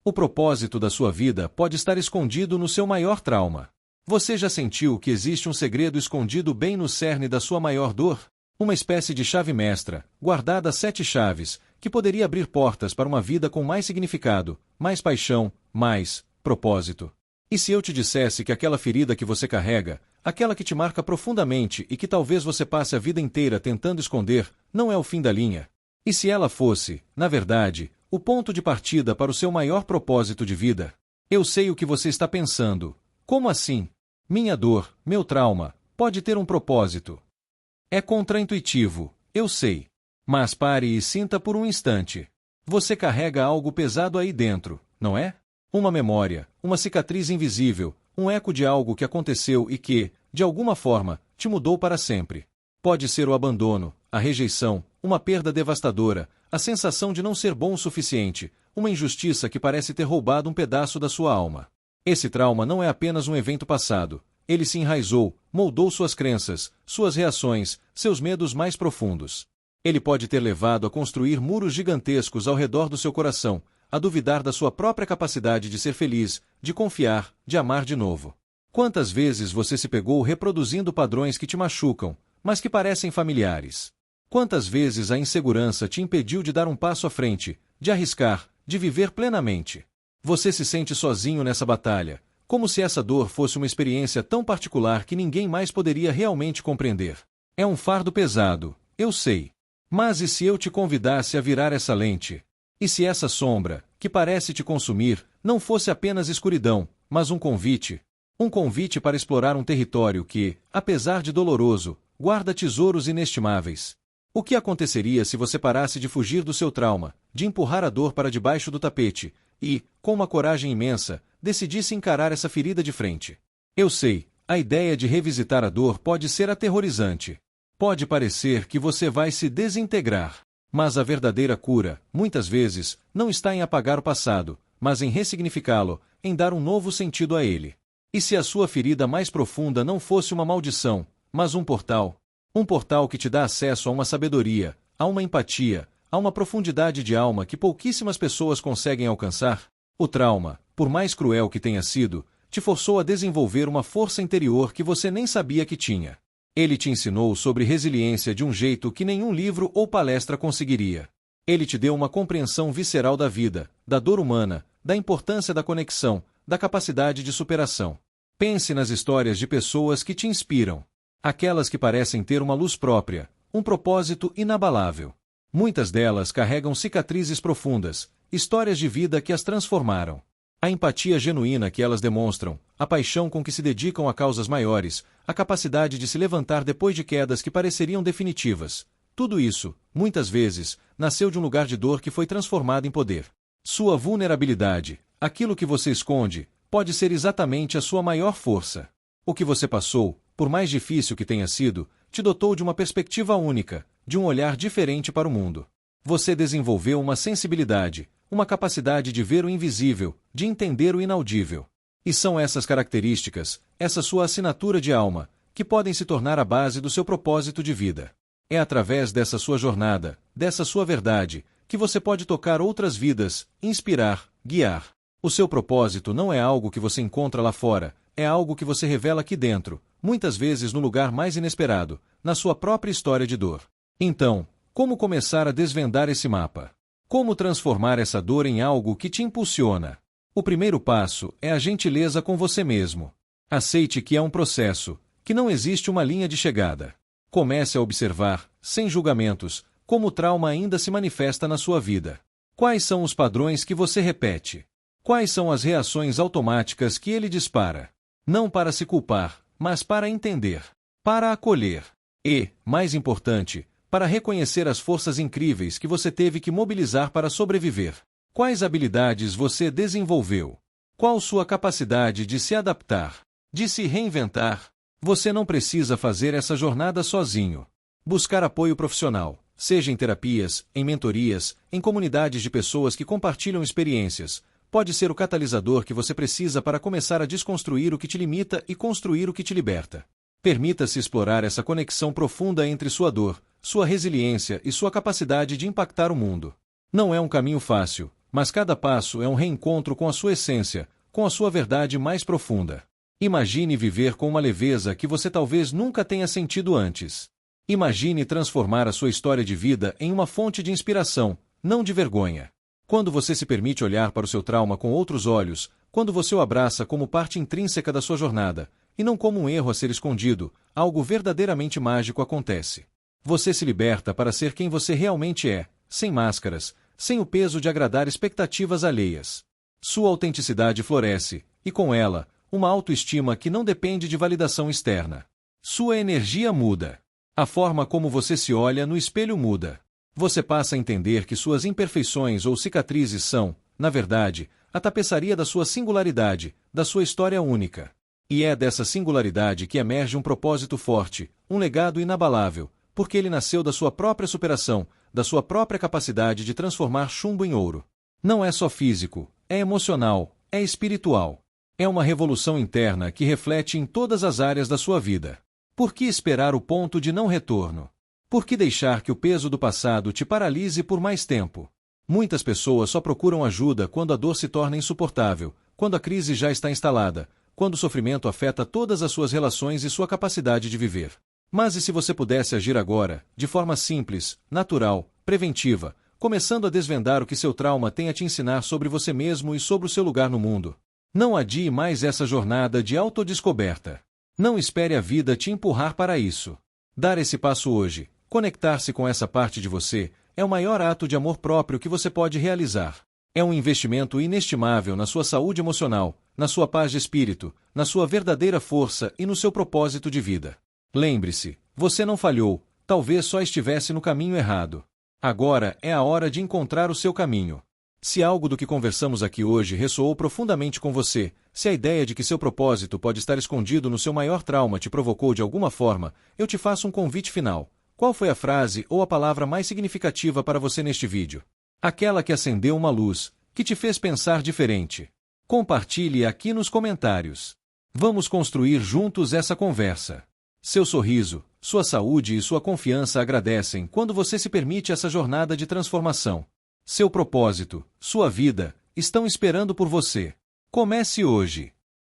O propósito da sua vida pode estar escondido no seu maior trauma. Você já sentiu que existe um segredo escondido bem no cerne da sua maior dor? Uma espécie de chave mestra, guardada a 7 chaves, que poderia abrir portas para uma vida com mais significado, mais paixão, mais propósito. E se eu te dissesse que aquela ferida que você carrega, aquela que te marca profundamente e que talvez você passe a vida inteira tentando esconder, não é o fim da linha? E se ela fosse, na verdade, o ponto de partida para o seu maior propósito de vida? Eu sei o que você está pensando. Como assim? Minha dor, meu trauma, pode ter um propósito. É contraintuitivo, eu sei. Mas pare e sinta por um instante. Você carrega algo pesado aí dentro, não é? Uma memória, uma cicatriz invisível, um eco de algo que aconteceu e que, de alguma forma, te mudou para sempre. Pode ser o abandono, a rejeição, uma perda devastadora, a sensação de não ser bom o suficiente, uma injustiça que parece ter roubado um pedaço da sua alma. Esse trauma não é apenas um evento passado. Ele se enraizou, moldou suas crenças, suas reações, seus medos mais profundos. Ele pode ter levado a construir muros gigantescos ao redor do seu coração, a duvidar da sua própria capacidade de ser feliz, de confiar, de amar de novo. Quantas vezes você se pegou reproduzindo padrões que te machucam, mas que parecem familiares? Quantas vezes a insegurança te impediu de dar um passo à frente, de arriscar, de viver plenamente? Você se sente sozinho nessa batalha, como se essa dor fosse uma experiência tão particular que ninguém mais poderia realmente compreender. É um fardo pesado, eu sei. Mas e se eu te convidasse a virar essa lente? E se essa sombra, que parece te consumir, não fosse apenas escuridão, mas um convite? Um convite para explorar um território que, apesar de doloroso, guarda tesouros inestimáveis. O que aconteceria se você parasse de fugir do seu trauma, de empurrar a dor para debaixo do tapete, e, com uma coragem imensa, decidisse encarar essa ferida de frente? Eu sei, a ideia de revisitar a dor pode ser aterrorizante. Pode parecer que você vai se desintegrar. Mas a verdadeira cura, muitas vezes, não está em apagar o passado, mas em ressignificá-lo, em dar um novo sentido a ele. E se a sua ferida mais profunda não fosse uma maldição, mas um portal? Um portal que te dá acesso a uma sabedoria, a uma empatia, a uma profundidade de alma que pouquíssimas pessoas conseguem alcançar? O trauma, por mais cruel que tenha sido, te forçou a desenvolver uma força interior que você nem sabia que tinha. Ele te ensinou sobre resiliência de um jeito que nenhum livro ou palestra conseguiria. Ele te deu uma compreensão visceral da vida, da dor humana, da importância da conexão, da capacidade de superação. Pense nas histórias de pessoas que te inspiram. Aquelas que parecem ter uma luz própria, um propósito inabalável. Muitas delas carregam cicatrizes profundas, histórias de vida que as transformaram. A empatia genuína que elas demonstram, a paixão com que se dedicam a causas maiores, a capacidade de se levantar depois de quedas que pareceriam definitivas. Tudo isso, muitas vezes, nasceu de um lugar de dor que foi transformado em poder. Sua vulnerabilidade, aquilo que você esconde, pode ser exatamente a sua maior força. O que você passou, por mais difícil que tenha sido, te dotou de uma perspectiva única, de um olhar diferente para o mundo. Você desenvolveu uma sensibilidade, uma capacidade de ver o invisível, de entender o inaudível. E são essas características, essa sua assinatura de alma, que podem se tornar a base do seu propósito de vida. É através dessa sua jornada, dessa sua verdade, que você pode tocar outras vidas, inspirar, guiar. O seu propósito não é algo que você encontra lá fora, é algo que você revela aqui dentro, muitas vezes no lugar mais inesperado, na sua própria história de dor. Então, como começar a desvendar esse mapa? Como transformar essa dor em algo que te impulsiona? O primeiro passo é a gentileza com você mesmo. Aceite que é um processo, que não existe uma linha de chegada. Comece a observar, sem julgamentos, como o trauma ainda se manifesta na sua vida. Quais são os padrões que você repete? Quais são as reações automáticas que ele dispara? Não para se culpar, mas para entender, para acolher e, mais importante, para reconhecer as forças incríveis que você teve que mobilizar para sobreviver. Quais habilidades você desenvolveu? Qual sua capacidade de se adaptar, de se reinventar? Você não precisa fazer essa jornada sozinho. Buscar apoio profissional, seja em terapias, em mentorias, em comunidades de pessoas que compartilham experiências, pode ser o catalisador que você precisa para começar a desconstruir o que te limita e construir o que te liberta. Permita-se explorar essa conexão profunda entre sua dor, sua resiliência e sua capacidade de impactar o mundo. Não é um caminho fácil, Mas cada passo é um reencontro com a sua essência, com a sua verdade mais profunda. Imagine viver com uma leveza que você talvez nunca tenha sentido antes. Imagine transformar a sua história de vida em uma fonte de inspiração, não de vergonha. Quando você se permite olhar para o seu trauma com outros olhos, quando você o abraça como parte intrínseca da sua jornada, e não como um erro a ser escondido, algo verdadeiramente mágico acontece. Você se liberta para ser quem você realmente é, sem máscaras, sem o peso de agradar expectativas alheias. Sua autenticidade floresce, e com ela, uma autoestima que não depende de validação externa. Sua energia muda. A forma como você se olha no espelho muda. Você passa a entender que suas imperfeições ou cicatrizes são, na verdade, a tapeçaria da sua singularidade, da sua história única. E é dessa singularidade que emerge um propósito forte, um legado inabalável, porque ele nasceu da sua própria superação, da sua própria capacidade de transformar chumbo em ouro. Não é só físico, é emocional, é espiritual. É uma revolução interna que reflete em todas as áreas da sua vida. Por que esperar o ponto de não retorno? Por que deixar que o peso do passado te paralise por mais tempo? Muitas pessoas só procuram ajuda quando a dor se torna insuportável, quando a crise já está instalada, quando o sofrimento afeta todas as suas relações e sua capacidade de viver. Mas e se você pudesse agir agora, de forma simples, natural, preventiva, começando a desvendar o que seu trauma tem a te ensinar sobre você mesmo e sobre o seu lugar no mundo? Não adie mais essa jornada de autodescoberta. Não espere a vida te empurrar para isso. Dar esse passo hoje, conectar-se com essa parte de você, é o maior ato de amor próprio que você pode realizar. É um investimento inestimável na sua saúde emocional, na sua paz de espírito, na sua verdadeira força e no seu propósito de vida. Lembre-se, você não falhou, talvez só estivesse no caminho errado. Agora é a hora de encontrar o seu caminho. Se algo do que conversamos aqui hoje ressoou profundamente com você, se a ideia de que seu propósito pode estar escondido no seu maior trauma te provocou de alguma forma, eu te faço um convite final. Qual foi a frase ou a palavra mais significativa para você neste vídeo? Aquela que acendeu uma luz, que te fez pensar diferente. Compartilhe aqui nos comentários. Vamos construir juntos essa conversa. Seu sorriso, sua saúde e sua confiança agradecem quando você se permite essa jornada de transformação. Seu propósito, sua vida, estão esperando por você. Comece hoje.